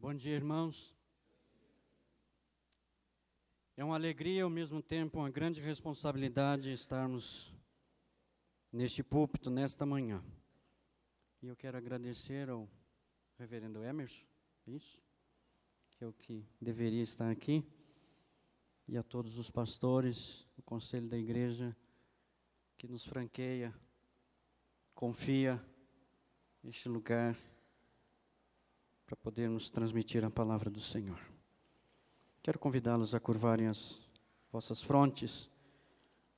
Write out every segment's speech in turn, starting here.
Bom dia, irmãos. É uma alegria e, ao mesmo tempo, uma grande responsabilidade estarmos neste púlpito, nesta manhã. E eu quero agradecer ao reverendo Emerson, que é o que deveria estar aqui, e a todos os pastores, o conselho da igreja, que nos franqueia, confia este lugar para podermos transmitir a palavra do Senhor. Quero convidá-los a curvarem as vossas frontes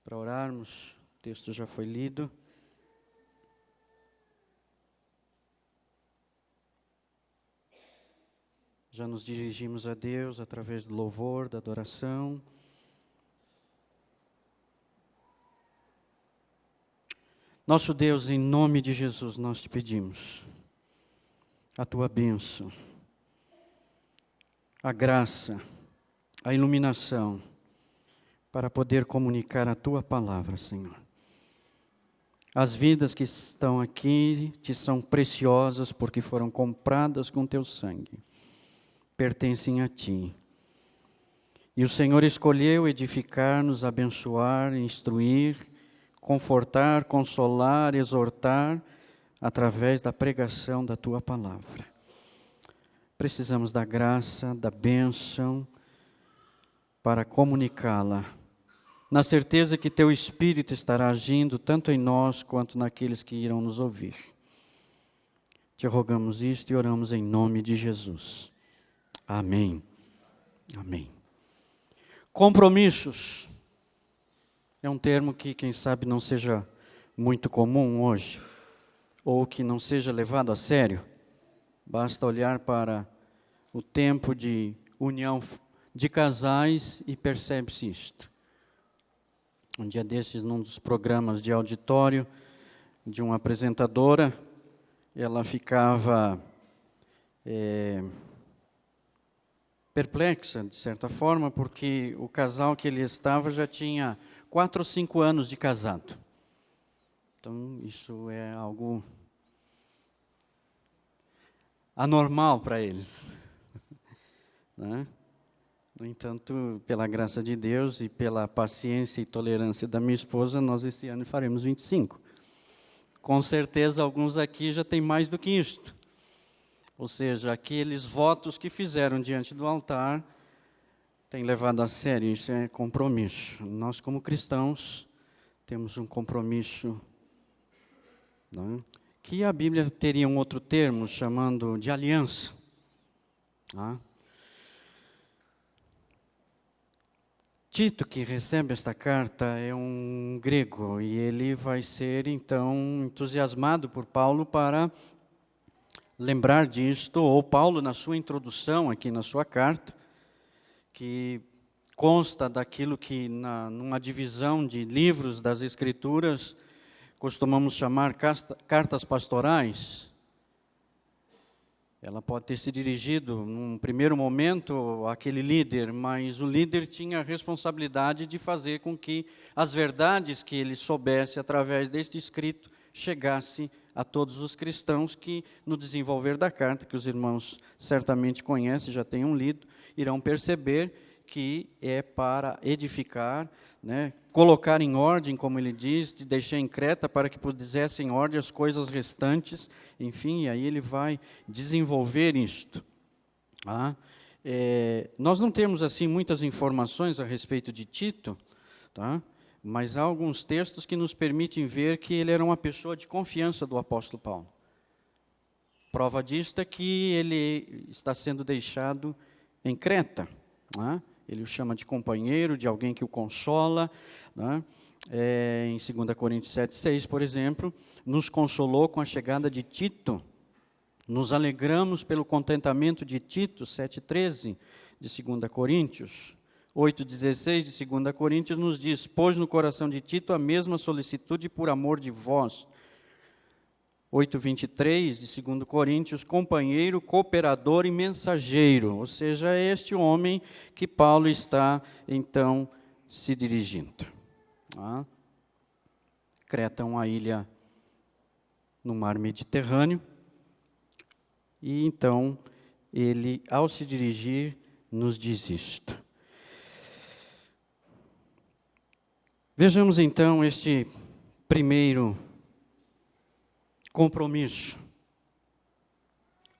para orarmos. O texto já foi lido. Já nos dirigimos a Deus através do louvor, da adoração. Nosso Deus, em nome de Jesus, nós te pedimos a tua bênção, a graça, a iluminação, para poder comunicar a tua palavra, Senhor. As vidas que estão aqui te são preciosas porque foram compradas com teu sangue, pertencem a ti. E o Senhor escolheu edificar-nos, abençoar, instruir, confortar, consolar, exortar, através da pregação da tua palavra. Precisamos da graça, da bênção, para comunicá-la, na certeza que teu Espírito estará agindo tanto em nós quanto naqueles que irão nos ouvir. Te rogamos isto e oramos em nome de Jesus. Amém. Amém. Compromissos. É um termo que, quem sabe, não seja muito comum hoje, ou que não seja levado a sério. Basta olhar para o tempo de união de casais e percebe-se isto. Um dia desses, num dos programas de auditório de uma apresentadora, ela ficava perplexa, de certa forma, porque o casal que ele estava já tinha 4 ou 5 anos de casado. Então, isso é algo anormal para eles. Né? No entanto, pela graça de Deus e pela paciência e tolerância da minha esposa, nós esse ano faremos 25. Com certeza, alguns aqui já têm mais do que isto. Ou seja, aqueles votos que fizeram diante do altar têm levado a sério, isso é compromisso. Nós, como cristãos, temos um compromisso, não é? Que a Bíblia teria um outro termo, chamando de aliança. Não é? Tito, que recebe esta carta, é um grego, e ele vai ser, então, entusiasmado por Paulo para lembrar disto, ou Paulo, na sua introdução, aqui na sua carta, que consta daquilo que, numa divisão de livros das Escrituras, costumamos chamar cartas pastorais. Ela pode ter se dirigido, num primeiro momento, àquele líder, mas o líder tinha a responsabilidade de fazer com que as verdades que ele soubesse através deste escrito chegasse a todos os cristãos que, no desenvolver da carta, que os irmãos certamente conhecem, já tenham lido, irão perceber que é para edificar, né, colocar em ordem, como ele diz, te deixei em Creta para que pusesse em ordem as coisas restantes, enfim, e aí ele vai desenvolver isto. Nós não temos assim muitas informações a respeito de Tito, tá? Mas há alguns textos que nos permitem ver que ele era uma pessoa de confiança do apóstolo Paulo. Prova disto é que ele está sendo deixado em Creta, né? Ele o chama de companheiro, de alguém que o consola, né? Em 2 Coríntios 7,6, por exemplo, nos consolou com a chegada de Tito. Nos alegramos pelo contentamento de Tito, 7,13, de 2 Coríntios. 8,16 de 2 Coríntios nos diz: pôs no coração de Tito a mesma solicitude por amor de vós. 8,23 de 2 Coríntios, companheiro, cooperador e mensageiro. Ou seja, é este homem que Paulo está, então, se dirigindo. Creta é uma ilha no mar Mediterrâneo. E, então, ele, ao se dirigir, nos diz isto. Vejamos então este primeiro compromisso.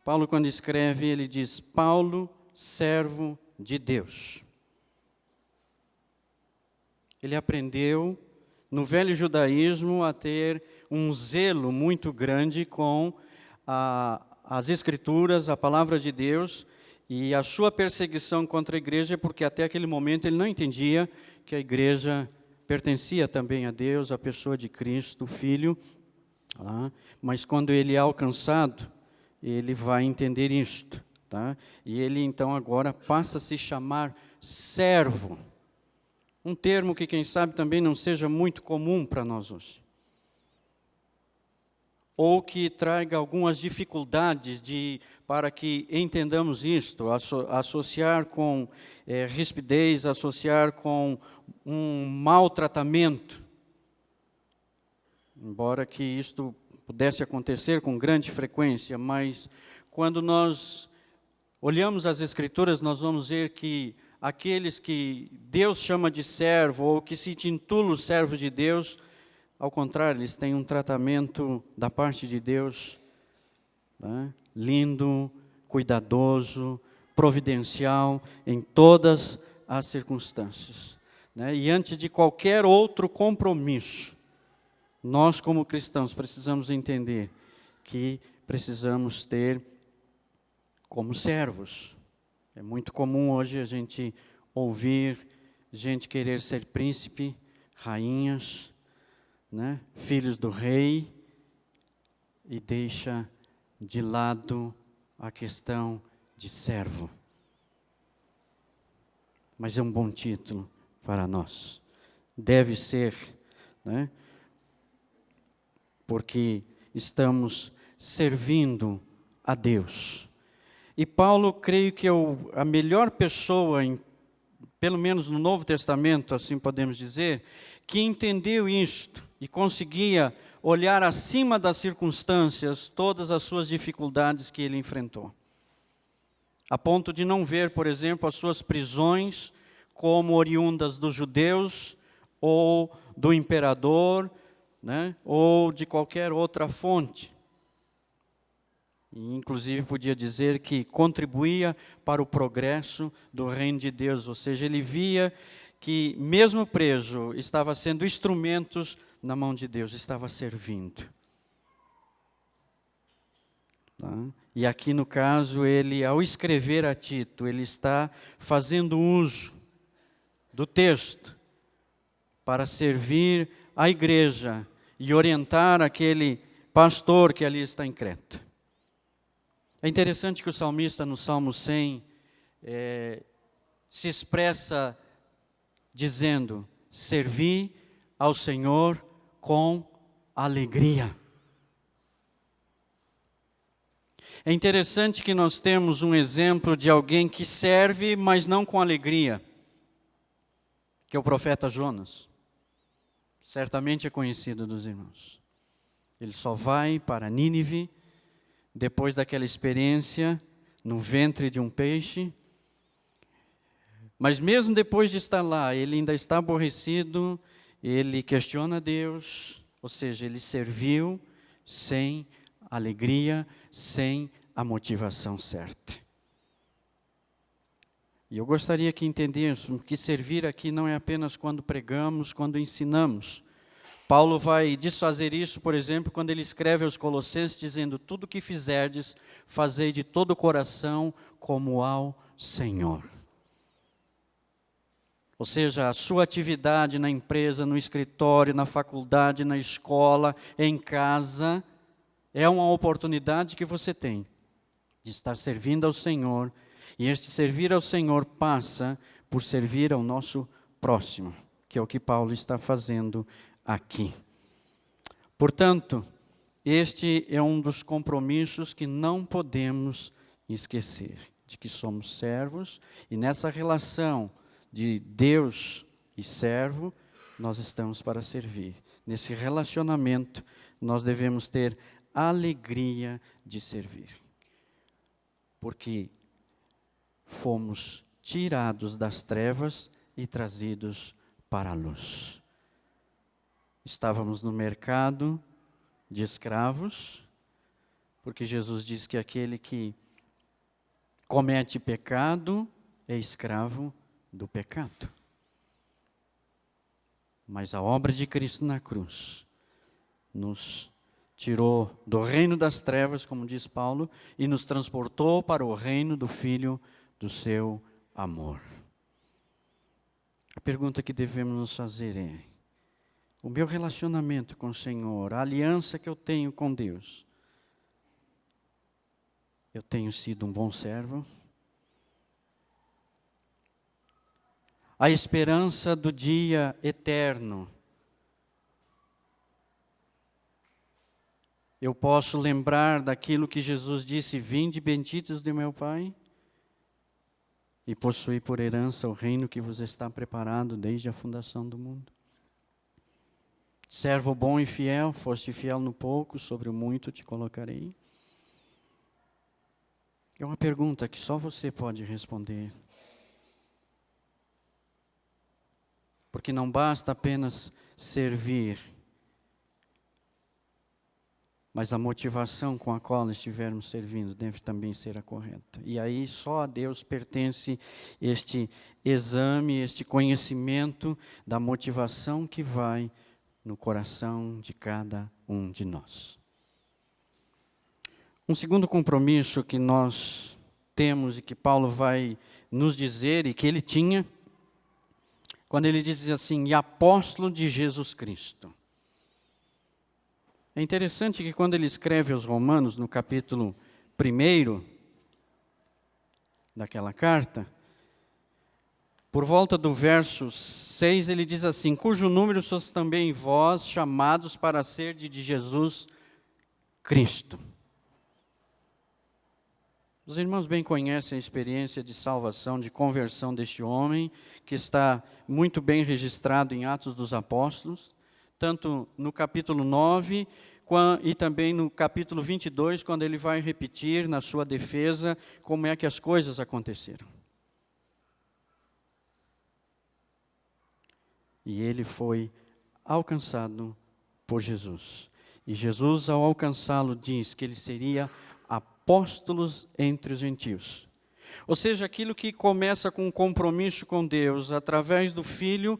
Paulo, quando escreve, ele diz: Paulo, servo de Deus. Ele aprendeu no velho judaísmo a ter um zelo muito grande com as Escrituras, a palavra de Deus, e a sua perseguição contra a igreja, porque até aquele momento ele não entendia que a igreja pertencia também a Deus, a pessoa de Cristo, o Filho. Mas quando ele é alcançado, ele vai entender isto. Tá? E ele então agora passa a se chamar servo. Um termo que quem sabe também não seja muito comum para nós hoje. Ou que traga algumas dificuldades para que entendamos isto, associar com rispidez, associar com um maltratamento. Embora que isto pudesse acontecer com grande frequência, mas quando nós olhamos as Escrituras, nós vamos ver que aqueles que Deus chama de servo, ou que se intitulam servo de Deus, ao contrário, eles têm um tratamento da parte de Deus, né? Lindo, cuidadoso, providencial em todas as circunstâncias. Né? E antes de qualquer outro compromisso, nós como cristãos precisamos entender que precisamos ter como servos. É muito comum hoje a gente ouvir gente querer ser príncipe, rainhas, né? Filhos do rei, e deixa de lado a questão de servo. Mas é um bom título para nós. Deve ser, né? Porque estamos servindo a Deus. E Paulo, creio que é a melhor pessoa, pelo menos no Novo Testamento, assim podemos dizer, que entendeu isto e conseguia olhar acima das circunstâncias todas as suas dificuldades que ele enfrentou. A ponto de não ver, por exemplo, as suas prisões como oriundas dos judeus ou do imperador, né, ou de qualquer outra fonte. E, inclusive, podia dizer que contribuía para o progresso do reino de Deus, ou seja, ele via que, mesmo preso, estava sendo instrumentos na mão de Deus, estava servindo. Tá? E aqui, no caso, ele, ao escrever a Tito, ele está fazendo uso do texto para servir a igreja e orientar aquele pastor que ali está em Creta. É interessante que o salmista, no Salmo 100, se expressa dizendo: servi ao Senhor com alegria. É interessante que nós temos um exemplo de alguém que serve, mas não com alegria, que é o profeta Jonas. Certamente é conhecido dos irmãos. Ele só vai para Nínive depois daquela experiência no ventre de um peixe. Mas mesmo depois de estar lá, ele ainda está aborrecido, ele questiona Deus, ou seja, ele serviu sem alegria, sem a motivação certa. E eu gostaria que entendêssemos que servir aqui não é apenas quando pregamos, quando ensinamos. Paulo vai desfazer isso, por exemplo, quando ele escreve aos Colossenses, dizendo: tudo o que fizerdes, fazei de todo o coração, como ao Senhor. Ou seja, a sua atividade na empresa, no escritório, na faculdade, na escola, em casa, é uma oportunidade que você tem de estar servindo ao Senhor. E este servir ao Senhor passa por servir ao nosso próximo, que é o que Paulo está fazendo aqui. Portanto, este é um dos compromissos que não podemos esquecer, de que somos servos, e nessa relação de Deus e servo, nós estamos para servir. Nesse relacionamento, nós devemos ter alegria de servir. Porque fomos tirados das trevas e trazidos para a luz. Estávamos no mercado de escravos, porque Jesus diz que aquele que comete pecado é escravo do pecado. Mas a obra de Cristo na cruz nos tirou do reino das trevas, como diz Paulo, e nos transportou para o reino do Filho do seu amor. A pergunta que devemos nos fazer é: o meu relacionamento com o Senhor, a aliança que eu tenho com Deus, eu tenho sido um bom servo? A esperança do dia eterno, eu posso lembrar daquilo que Jesus disse: vinde benditos de meu Pai, e possuí por herança o reino que vos está preparado desde a fundação do mundo. Servo bom e fiel, foste fiel no pouco, sobre o muito te colocarei. É uma pergunta que só você pode responder. Porque não basta apenas servir, mas a motivação com a qual estivermos servindo deve também ser a correta. E aí só a Deus pertence este exame, este conhecimento da motivação que vai no coração de cada um de nós. Um segundo compromisso que nós temos e que Paulo vai nos dizer e que ele tinha, quando ele diz assim: e apóstolo de Jesus Cristo. É interessante que quando ele escreve aos Romanos, no capítulo 1 daquela carta, por volta do verso 6, ele diz assim: cujo número sois também vós, chamados para ser de Jesus Cristo. Os irmãos bem conhecem a experiência de salvação, de conversão deste homem, que está muito bem registrado em Atos dos Apóstolos, tanto no capítulo 9, e também no capítulo 22, quando ele vai repetir na sua defesa como é que as coisas aconteceram. E ele foi alcançado por Jesus. E Jesus, ao alcançá-lo, diz que ele seria apóstolos entre os gentios. Ou seja, aquilo que começa com um compromisso com Deus, através do Filho,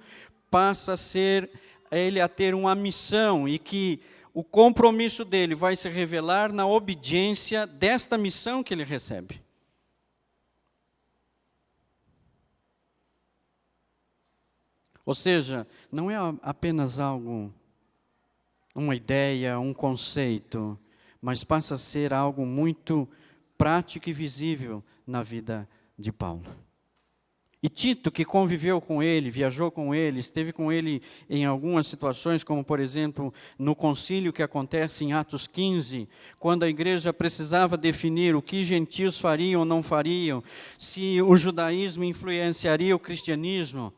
passa a ser ele a ter uma missão, e que o compromisso dele vai se revelar na obediência desta missão que ele recebe. Ou seja, não é apenas algo, uma ideia, um conceito, mas passa a ser algo muito prático e visível na vida de Paulo. E Tito, que conviveu com ele, viajou com ele, esteve com ele em algumas situações, como por exemplo, no concílio que acontece em Atos 15, quando a igreja precisava definir o que gentios fariam ou não fariam, se o judaísmo influenciaria o cristianismo,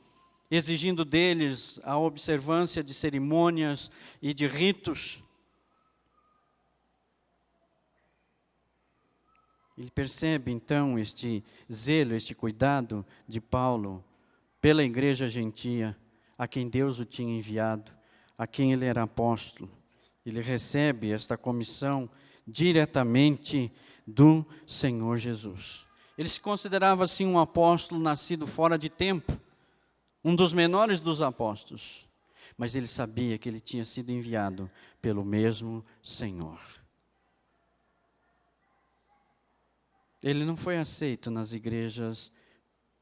exigindo deles a observância de cerimônias e de ritos. Ele percebe então este zelo, este cuidado de Paulo pela igreja gentia, a quem Deus o tinha enviado, a quem ele era apóstolo. Ele recebe esta comissão diretamente do Senhor Jesus. Ele se considerava assim um apóstolo nascido fora de tempo, um dos menores dos apóstolos, mas ele sabia que ele tinha sido enviado pelo mesmo Senhor. Ele não foi aceito nas igrejas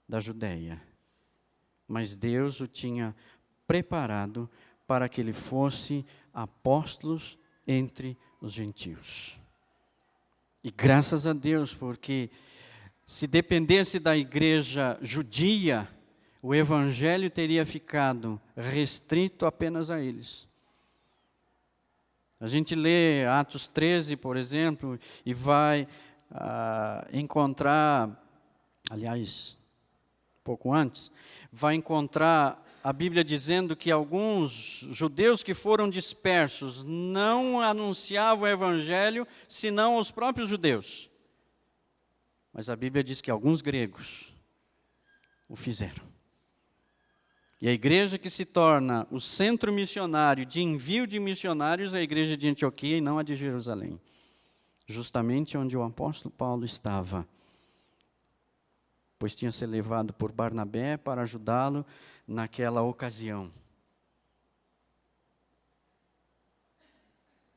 da Judéia, mas Deus o tinha preparado para que ele fosse apóstolo entre os gentios. E graças a Deus, porque se dependesse da igreja judia, o evangelho teria ficado restrito apenas a eles. A gente lê Atos 13, por exemplo, e vai encontrar, aliás, pouco antes, vai encontrar a Bíblia dizendo que alguns judeus que foram dispersos não anunciavam o evangelho, senão aos próprios judeus. Mas a Bíblia diz que alguns gregos o fizeram. E a igreja que se torna o centro missionário de envio de missionários é a igreja de Antioquia e não a de Jerusalém. Justamente onde o apóstolo Paulo estava. Pois tinha sido levado por Barnabé para ajudá-lo naquela ocasião.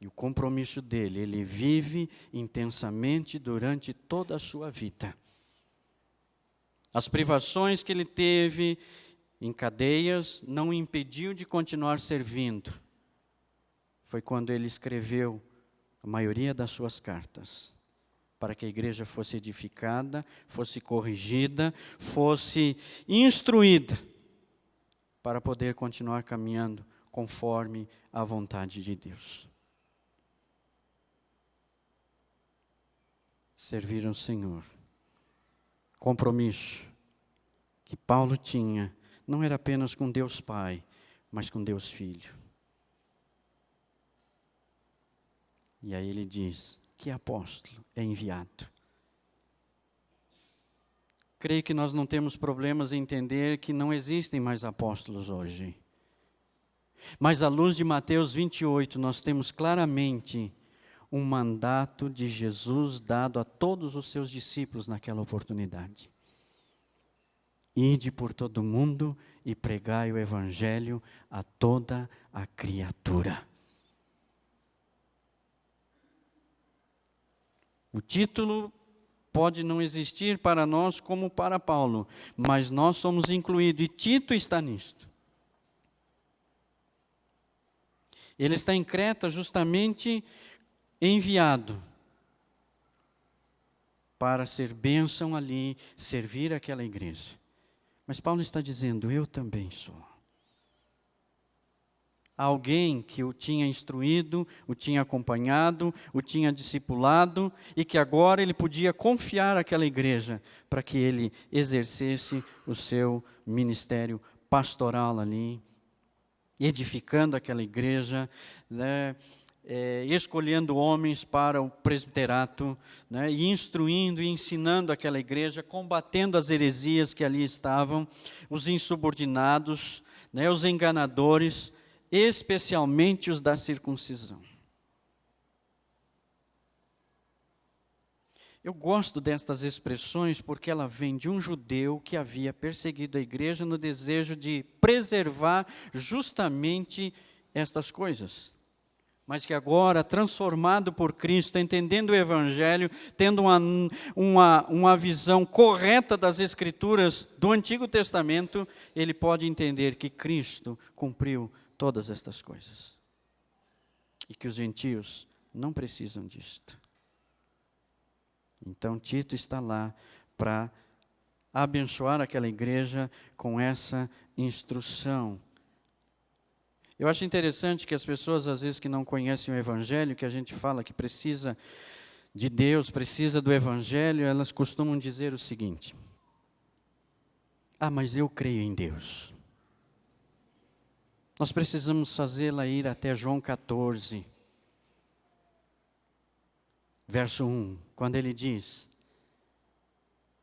E o compromisso dele, ele vive intensamente durante toda a sua vida. As privações que ele teve em cadeias não o impediu de continuar servindo. Foi quando ele escreveu a maioria das suas cartas, para que a igreja fosse edificada, fosse corrigida, fosse instruída, para poder continuar caminhando conforme a vontade de Deus. Servir ao Senhor. Compromisso que Paulo tinha, não era apenas com Deus Pai, mas com Deus Filho. E aí ele diz, que apóstolo é enviado? Creio que nós não temos problemas em entender que não existem mais apóstolos hoje. Mas à luz de Mateus 28, nós temos claramente um mandato de Jesus dado a todos os seus discípulos naquela oportunidade. Ide por todo o mundo e pregai o evangelho a toda a criatura. O título pode não existir para nós como para Paulo, mas nós somos incluídos e Tito está nisto. Ele está em Creta justamente enviado para ser bênção ali, servir aquela igreja. Mas Paulo está dizendo, eu também sou. Alguém que o tinha instruído, o tinha acompanhado, o tinha discipulado e que agora ele podia confiar àquela igreja para que ele exercesse o seu ministério pastoral ali, edificando aquela igreja, né, escolhendo homens para o presbiterato, né, e instruindo e ensinando aquela igreja, combatendo as heresias que ali estavam, os insubordinados, né, os enganadores, especialmente os da circuncisão. Eu gosto destas expressões porque ela vem de um judeu que havia perseguido a igreja no desejo de preservar justamente estas coisas. Mas que agora, transformado por Cristo, entendendo o Evangelho, tendo uma visão correta das Escrituras do Antigo Testamento, ele pode entender que Cristo cumpriu todas estas coisas. E que os gentios não precisam disto. Então Tito está lá para abençoar aquela igreja com essa instrução. Eu acho interessante que as pessoas, às vezes, que não conhecem o Evangelho, que a gente fala que precisa de Deus, precisa do Evangelho, elas costumam dizer o seguinte: mas eu creio em Deus. Nós precisamos fazê-la ir até João 14, verso 1, quando ele diz,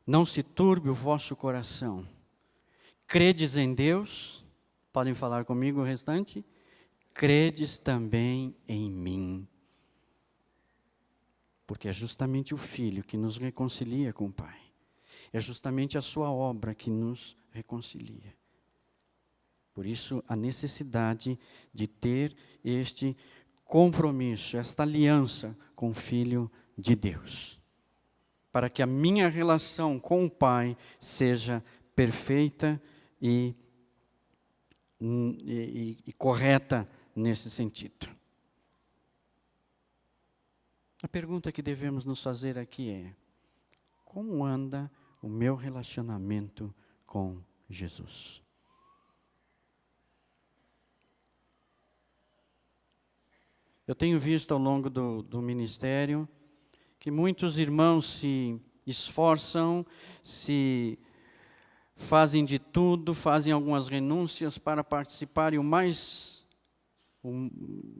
não se turbe o vosso coração, credes em Deus, podem falar comigo o restante? Credes também em mim. Porque é justamente o Filho que nos reconcilia com o Pai. É justamente a sua obra que nos reconcilia. Por isso, a necessidade de ter este compromisso, esta aliança com o Filho de Deus. Para que a minha relação com o Pai seja perfeita e correta nesse sentido. A pergunta que devemos nos fazer aqui é: como anda o meu relacionamento com Jesus? Eu tenho visto ao longo do ministério que muitos irmãos se esforçam, se fazem de tudo, fazem algumas renúncias para participarem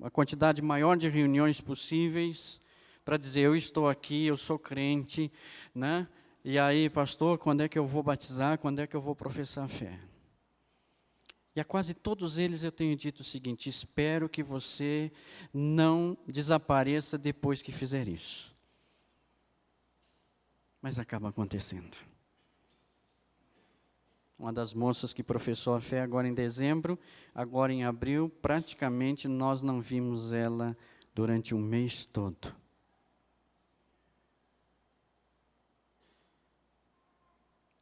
a quantidade maior de reuniões possíveis, para dizer, eu estou aqui, eu sou crente, né? E aí, pastor, quando é que eu vou batizar? Quando é que eu vou professar a fé? E a quase todos eles eu tenho dito o seguinte: espero que você não desapareça depois que fizer isso. Mas acaba acontecendo. Uma das moças que professou a fé agora em dezembro, agora em abril, praticamente nós não vimos ela durante um mês todo.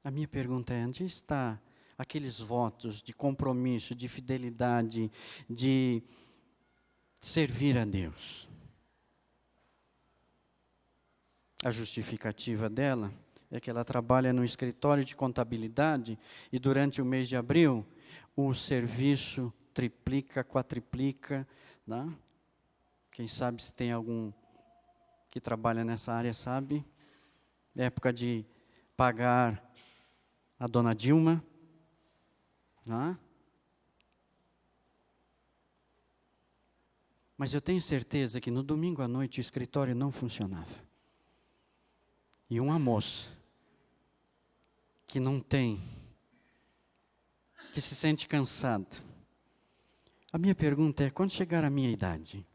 A minha pergunta é: onde está aqueles votos de compromisso, de fidelidade, de servir a Deus? A justificativa dela é que ela trabalha no escritório de contabilidade e durante o mês de abril o serviço triplica, quadriplica, né? Quem sabe, se tem algum que trabalha nessa área, sabe. Época de pagar a dona Dilma, né? Mas eu tenho certeza que no domingo à noite o escritório não funcionava. E uma moça que não tem, que se sente cansada. A minha pergunta é: quando chegar a minha idade,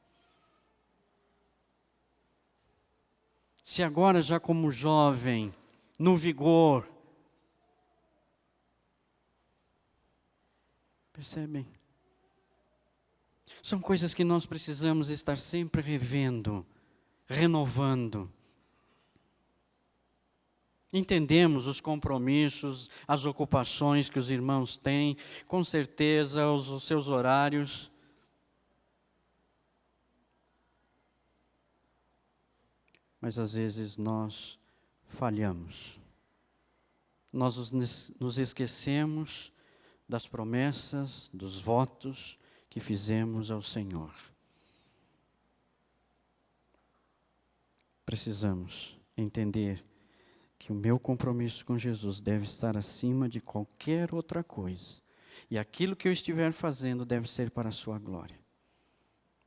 se agora já como jovem, no vigor, percebem? São coisas que nós precisamos estar sempre revendo, renovando. Entendemos os compromissos, as ocupações que os irmãos têm, com certeza os seus horários. Mas às vezes nós falhamos. Nós nos esquecemos das promessas, dos votos que fizemos ao Senhor. Precisamos entender que o meu compromisso com Jesus deve estar acima de qualquer outra coisa. E aquilo que eu estiver fazendo deve ser para a sua glória.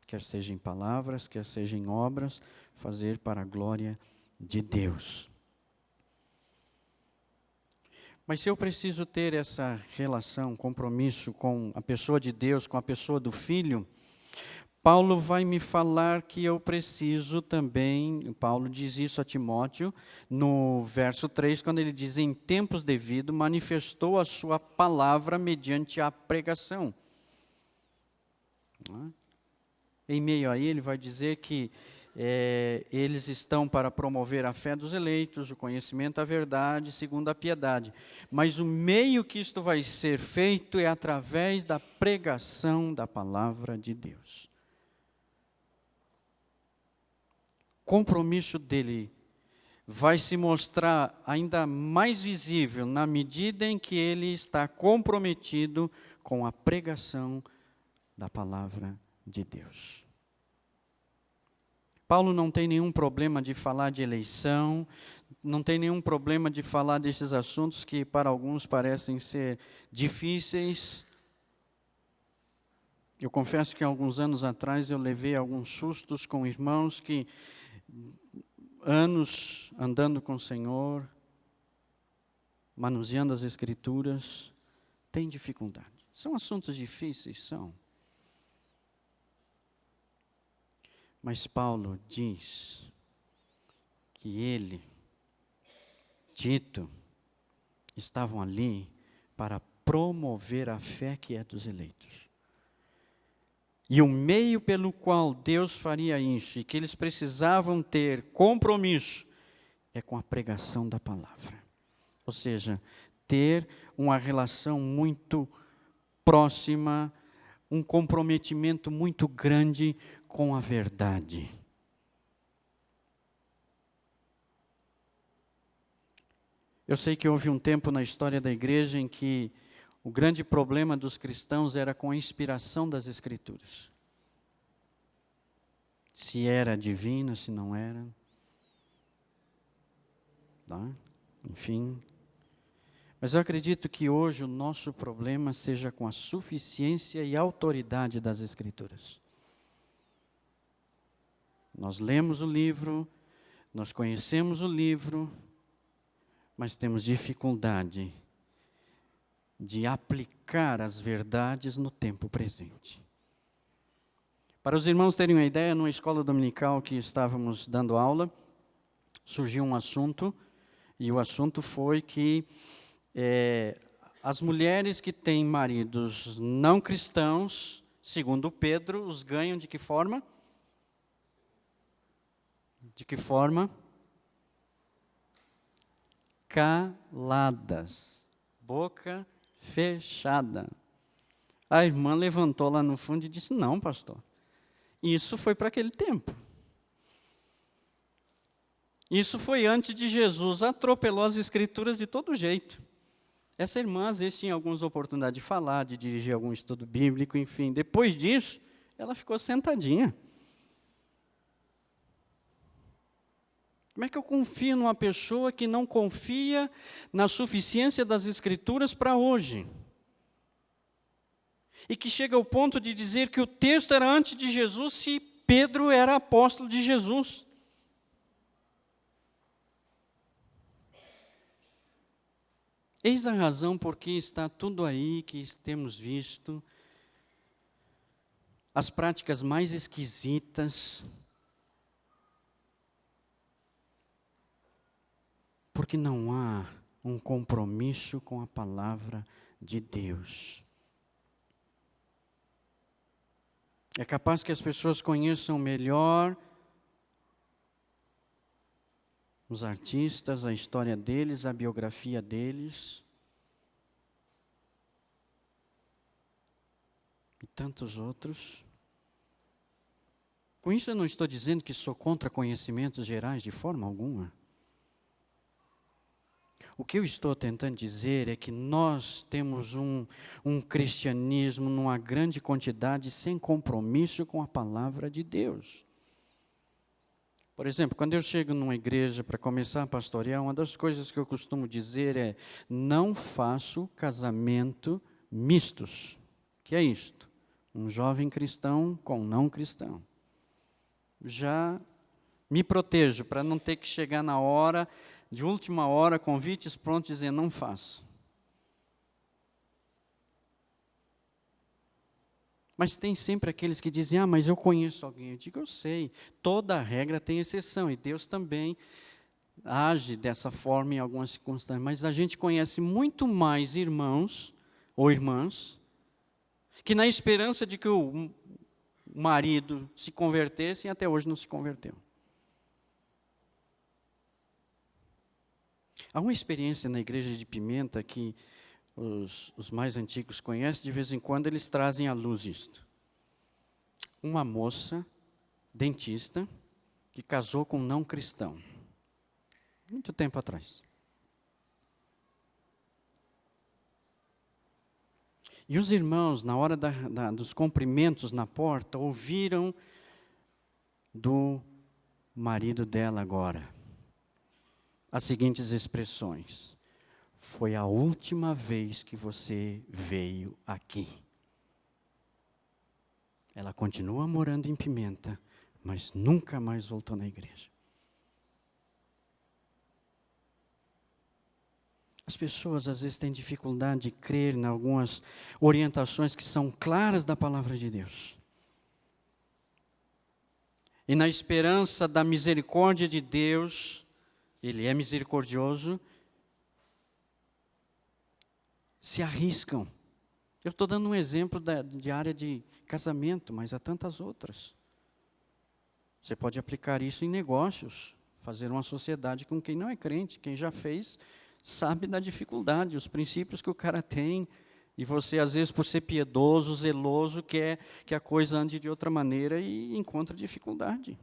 Quer seja em palavras, quer seja em obras, fazer para a glória de Deus. Mas se eu preciso ter essa relação, compromisso com a pessoa de Deus, com a pessoa do Filho, Paulo vai me falar que eu preciso também, Paulo diz isso a Timóteo, no verso 3, quando ele diz: em tempos devidos manifestou a sua palavra mediante a pregação. Em meio a ele vai dizer que eles estão para promover a fé dos eleitos, o conhecimento, a verdade, segundo a piedade. Mas o meio que isto vai ser feito é através da pregação da palavra de Deus. O compromisso dele vai se mostrar ainda mais visível na medida em que ele está comprometido com a pregação da palavra de Deus. Paulo não tem nenhum problema de falar de eleição, não tem nenhum problema de falar desses assuntos que para alguns parecem ser difíceis. Eu confesso que alguns anos atrás eu levei alguns sustos com irmãos que, anos andando com o Senhor, manuseando as Escrituras, têm dificuldade. São assuntos difíceis, são. Mas Paulo diz que ele, Tito, estavam ali para promover a fé que é dos eleitos. E o meio pelo qual Deus faria isso, e que eles precisavam ter compromisso, é com a pregação da palavra. Ou seja, ter uma relação muito próxima, um comprometimento muito grande com a verdade. Eu sei que houve um tempo na história da igreja em que o grande problema dos cristãos era com a inspiração das Escrituras. Se era divina, se não era. Tá? Enfim. Mas eu acredito que hoje o nosso problema seja com a suficiência e autoridade das Escrituras. Nós lemos o livro, nós conhecemos o livro, mas temos dificuldade de aplicar as verdades no tempo presente. Para os irmãos terem uma ideia, numa escola dominical que estávamos dando aula, surgiu um assunto, e o assunto foi que as mulheres que têm maridos não cristãos, segundo Pedro, os ganham de que forma? De que forma? Caladas, boca fechada. A irmã levantou lá no fundo e disse: não, pastor, isso foi para aquele tempo. Isso foi antes de Jesus, atropelou as escrituras de todo jeito. Essa irmã, às vezes, tinha algumas oportunidades de falar, de dirigir algum estudo bíblico, enfim. Depois disso, ela ficou sentadinha. Como é que eu confio numa pessoa que não confia na suficiência das escrituras para hoje? E que chega ao ponto de dizer que o texto era antes de Jesus, se Pedro era apóstolo de Jesus. Eis a razão por que está tudo aí que temos visto, as práticas mais esquisitas, porque não há um compromisso com a palavra de Deus. É capaz que as pessoas conheçam melhor os artistas, a história deles, a biografia deles, e tantos outros. Com isso eu não estou dizendo que sou contra conhecimentos gerais de forma alguma. O que eu estou tentando dizer é que nós temos um cristianismo numa grande quantidade sem compromisso com a palavra de Deus. Por exemplo, quando eu chego numa igreja para começar a pastorear, uma das coisas que eu costumo dizer é: não faço casamento mistos. O que é isto? Um jovem cristão com um não cristão. Já me protejo para não ter que chegar na hora, de última hora, convites prontos, dizer não faço. Mas tem sempre aqueles que dizem: mas eu conheço alguém. Eu digo: eu sei, toda regra tem exceção, e Deus também age dessa forma em algumas circunstâncias. Mas a gente conhece muito mais irmãos ou irmãs que, na esperança de que o marido se convertesse, até hoje não se converteu. Há uma experiência na igreja de Pimenta que os mais antigos conhecem, de vez em quando eles trazem à luz isto. Uma moça, dentista, que casou com um não cristão, muito tempo atrás. E os irmãos, na hora dos cumprimentos na porta, ouviram do marido dela agora as seguintes expressões: foi a última vez que você veio aqui. Ela continua morando em Pimenta, mas nunca mais voltou na igreja. As pessoas às vezes têm dificuldade de crer em algumas orientações que são claras da palavra de Deus. E na esperança da misericórdia de Deus, Ele é misericordioso, se arriscam. Eu estou dando um exemplo de área de casamento, mas há tantas outras. Você pode aplicar isso em negócios, fazer uma sociedade com quem não é crente. Quem já fez sabe da dificuldade, os princípios que o cara tem, e você, às vezes, por ser piedoso, zeloso, quer que a coisa ande de outra maneira e encontra dificuldade.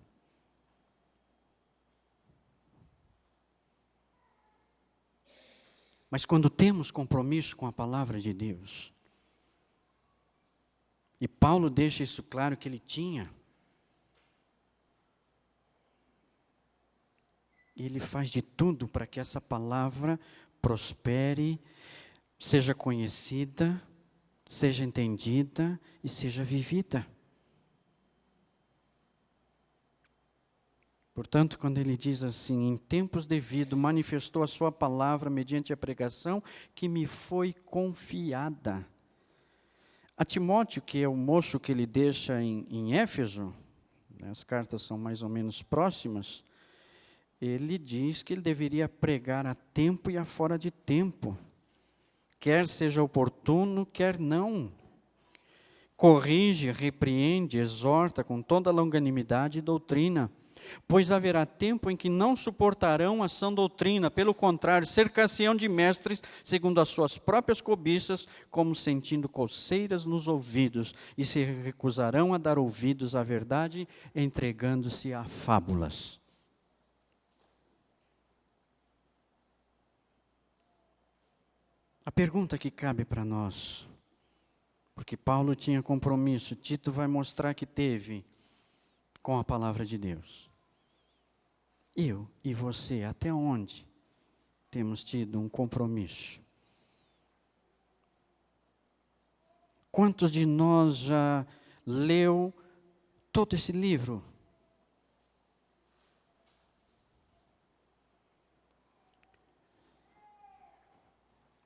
Mas quando temos compromisso com a palavra de Deus, e Paulo deixa isso claro que ele tinha, e ele faz de tudo para que essa palavra prospere, seja conhecida, seja entendida e seja vivida. Portanto, quando ele diz assim, em tempos devidos, manifestou a sua palavra mediante a pregação que me foi confiada. A Timóteo, que é o moço que ele deixa em Éfeso, as cartas são mais ou menos próximas, ele diz que ele deveria pregar a tempo e a fora de tempo, quer seja oportuno, quer não. Corrige, repreende, exorta com toda longanimidade e doutrina, pois haverá tempo em que não suportarão a sã doutrina, pelo contrário, cercar-se-ão de mestres, segundo as suas próprias cobiças, como sentindo coceiras nos ouvidos, e se recusarão a dar ouvidos à verdade, entregando-se a fábulas. A pergunta que cabe para nós, porque Paulo tinha compromisso, Tito vai mostrar que teve com a palavra de Deus. Eu e você, até onde temos tido um compromisso? Quantos de nós já leu todo esse livro?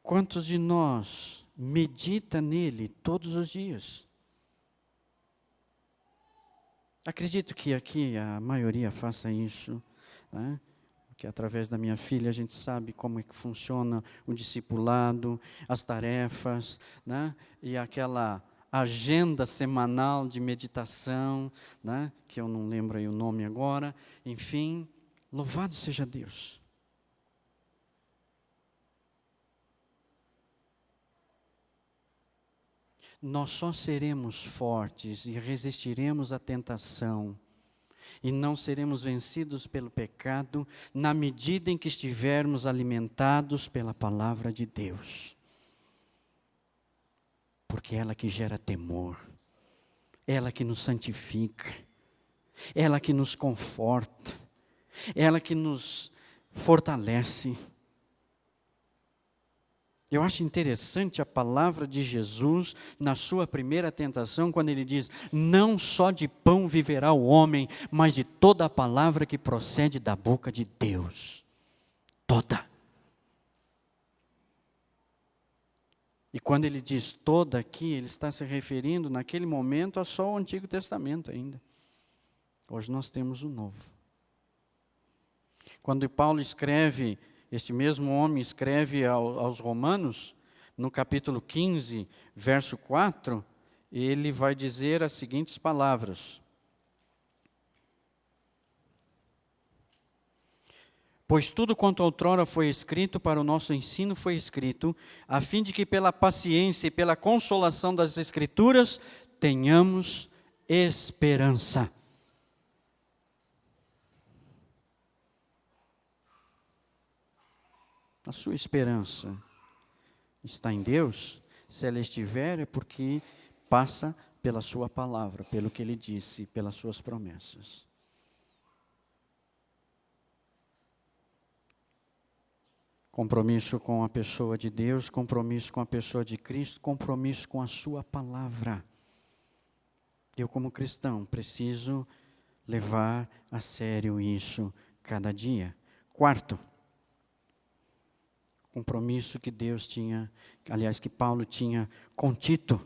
Quantos de nós medita nele todos os dias? Acredito que aqui a maioria faça isso, né? Que através da minha filha a gente sabe como é que funciona o discipulado, as tarefas, né? E aquela agenda semanal de meditação, né? Que eu não lembro aí o nome agora. Enfim, louvado seja Deus. Nós só seremos fortes e resistiremos à tentação e não seremos vencidos pelo pecado na medida em que estivermos alimentados pela palavra de Deus. Porque é ela que gera temor, ela que nos santifica, ela que nos conforta, ela que nos fortalece. Eu acho interessante a palavra de Jesus na sua primeira tentação, quando ele diz, não só de pão viverá o homem, mas de toda a palavra que procede da boca de Deus. Toda. E quando ele diz toda aqui, ele está se referindo naquele momento a só o Antigo Testamento ainda. Hoje nós temos o Novo. Quando Paulo escreve, este mesmo homem escreve aos Romanos, no capítulo 15, verso 4, ele vai dizer as seguintes palavras. Pois tudo quanto outrora foi escrito para o nosso ensino foi escrito, a fim de que pela paciência e pela consolação das Escrituras tenhamos esperança. A sua esperança está em Deus? Se ela estiver, é porque passa pela sua palavra, pelo que ele disse, pelas suas promessas. Compromisso com a pessoa de Deus, compromisso com a pessoa de Cristo, compromisso com a sua palavra. Eu, como cristão, preciso levar a sério isso cada dia. Quarto, compromisso que Deus tinha, aliás, que Paulo tinha com Tito.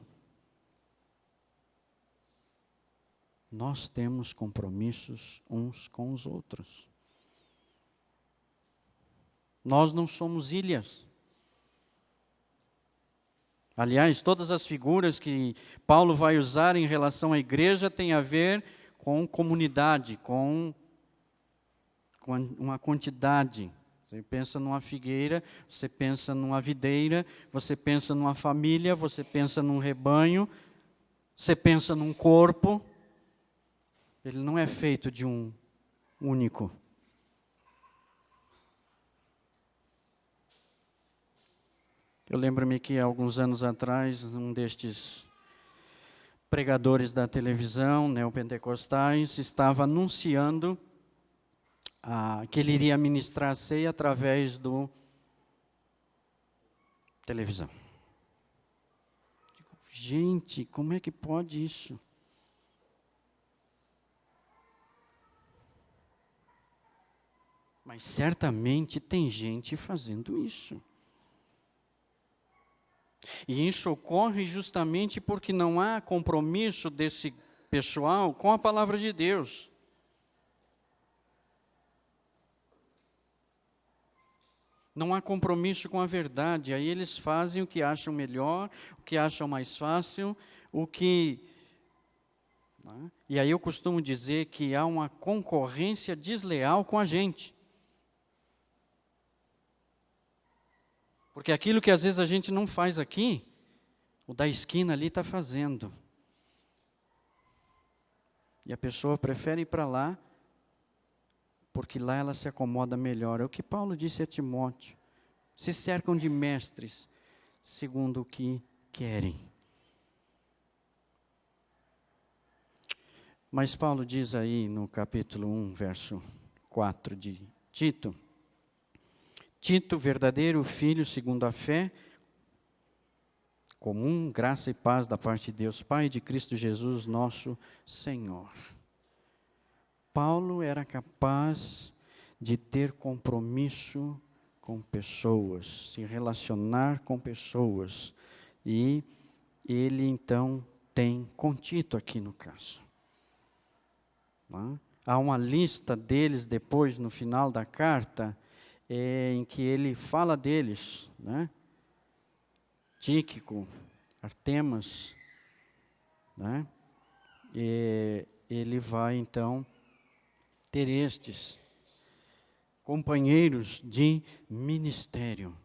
Nós temos compromissos uns com os outros. Nós não somos ilhas. Aliás, todas as figuras que Paulo vai usar em relação à igreja têm a ver com comunidade, com uma quantidade. Você pensa numa figueira, você pensa numa videira, você pensa numa família, você pensa num rebanho, você pensa num corpo. Ele não é feito de um único. Eu lembro-me que há alguns anos atrás, um destes pregadores da televisão, neopentecostais, estava anunciando que ele iria ministrar a ceia através do televisão. Digo, gente, como é que pode isso? Mas certamente tem gente fazendo isso. E isso ocorre justamente porque não há compromisso desse pessoal com a palavra de Deus. Não há compromisso com a verdade. Aí eles fazem o que acham melhor, o que acham mais fácil, o que... Né? E aí eu costumo dizer que há uma concorrência desleal com a gente. Porque aquilo que às vezes a gente não faz aqui, o da esquina ali está fazendo. E a pessoa prefere ir para lá, porque lá ela se acomoda melhor. É o que Paulo disse a Timóteo. Se cercam de mestres, segundo o que querem. Mas Paulo diz aí no capítulo 1, verso 4 de Tito, Tito, verdadeiro filho segundo a fé, comum, graça e paz da parte de Deus Pai e de Cristo Jesus, nosso Senhor. Paulo era capaz de ter compromisso com pessoas, se relacionar com pessoas. E ele então tem com Tito aqui no caso. Há uma lista deles depois, no final da carta, em que ele fala deles, né? Tíquico, Artemas, né? E ele vai então ter estes companheiros de ministério.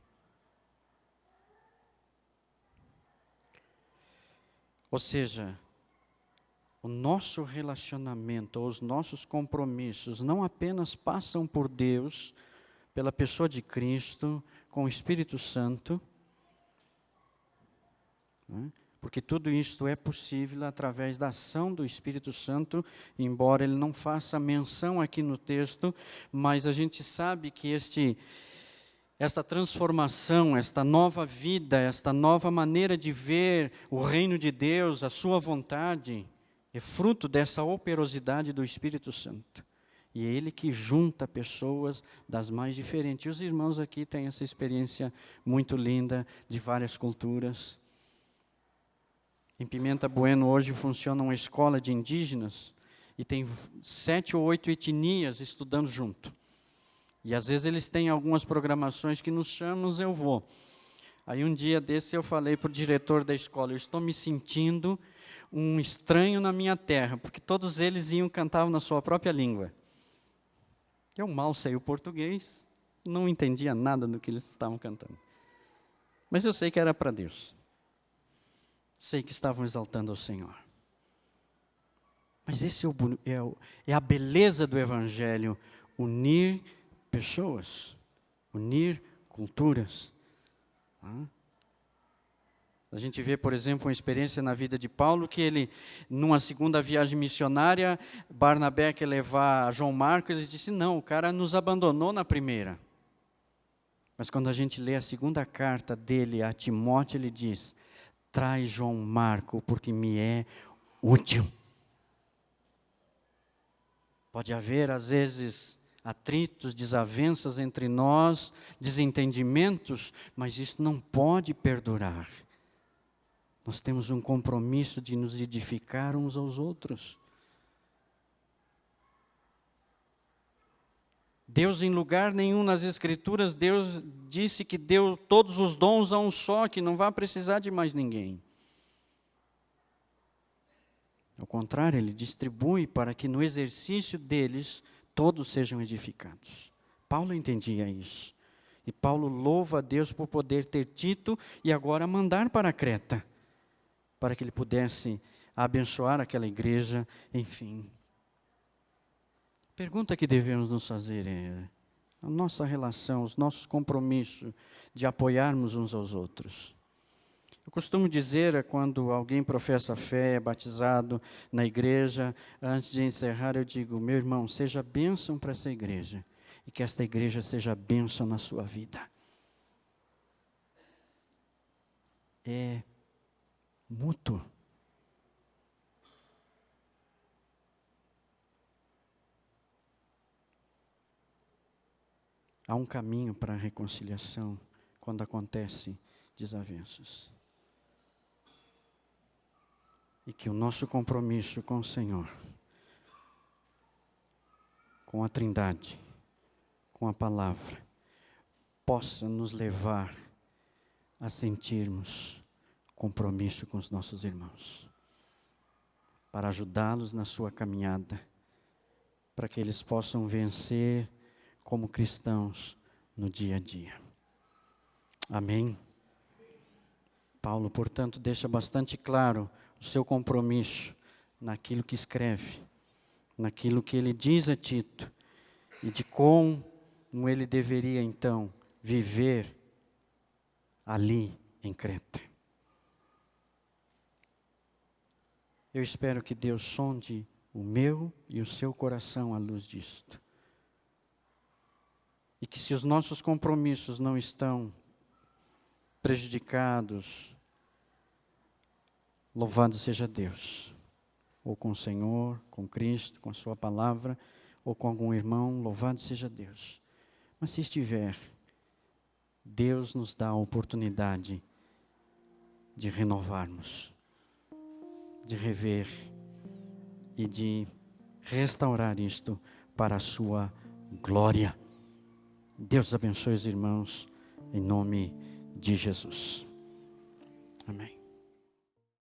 Ou seja, o nosso relacionamento, os nossos compromissos não apenas passam por Deus, pela pessoa de Cristo, com o Espírito Santo, né? Porque tudo isto é possível através da ação do Espírito Santo, embora ele não faça menção aqui no texto, mas a gente sabe que esta transformação, esta nova vida, esta nova maneira de ver o reino de Deus, a sua vontade, é fruto dessa operosidade do Espírito Santo. E é Ele que junta pessoas das mais diferentes. E os irmãos aqui têm essa experiência muito linda de várias culturas. Em Pimenta Bueno hoje funciona uma escola de indígenas e tem 7 ou 8 etnias estudando junto. E às vezes eles têm algumas programações que nos chamam, eu vou. Aí um dia desse eu falei para o diretor da escola, eu estou me sentindo um estranho na minha terra, porque todos eles cantavam na sua própria língua. Eu mal sei o português, não entendia nada do que eles estavam cantando. Mas eu sei que era para Deus. Sei que estavam exaltando ao Senhor. Mas esse é a beleza do Evangelho, unir pessoas, unir culturas. A gente vê, por exemplo, uma experiência na vida de Paulo, que ele, numa segunda viagem missionária, Barnabé quer levar João Marcos, ele disse, não, o cara nos abandonou na primeira. Mas quando a gente lê a segunda carta dele a Timóteo, ele diz, traz João Marco, porque me é útil. Pode haver, às vezes, atritos, desavenças entre nós, desentendimentos, mas isso não pode perdurar. Nós temos um compromisso de nos edificar uns aos outros. Deus, em lugar nenhum nas Escrituras, Deus disse que deu todos os dons a um só, que não vai precisar de mais ninguém. Ao contrário, Ele distribui para que no exercício deles todos sejam edificados. Paulo entendia isso. E Paulo louva a Deus por poder ter Tito e agora mandar para Creta, para que ele pudesse abençoar aquela igreja, enfim. A pergunta que devemos nos fazer é a nossa relação, os nossos compromissos de apoiarmos uns aos outros. Eu costumo dizer, quando alguém professa fé, é batizado na igreja, antes de encerrar, eu digo, meu irmão, seja bênção para essa igreja, e que esta igreja seja bênção na sua vida. É mútuo. há um caminho para a reconciliação quando acontecem desavenças. E que o nosso compromisso com o Senhor, com a Trindade, com a palavra, possa nos levar a sentirmos compromisso com os nossos irmãos, para ajudá-los na sua caminhada, para que eles possam vencer como cristãos no dia a dia. Amém? Paulo, portanto, deixa bastante claro o seu compromisso naquilo que escreve, naquilo que ele diz a Tito, e de como ele deveria, então, viver ali em Creta. Eu espero que Deus sonde o meu e o seu coração à luz disto. E que se os nossos compromissos não estão prejudicados, louvado seja Deus, ou com o Senhor, com Cristo, com a sua palavra, ou com algum irmão, louvado seja Deus. Mas se estiver, Deus nos dá a oportunidade de renovarmos, de rever e de restaurar isto para a sua glória. Deus abençoe os irmãos, em nome de Jesus. Amém.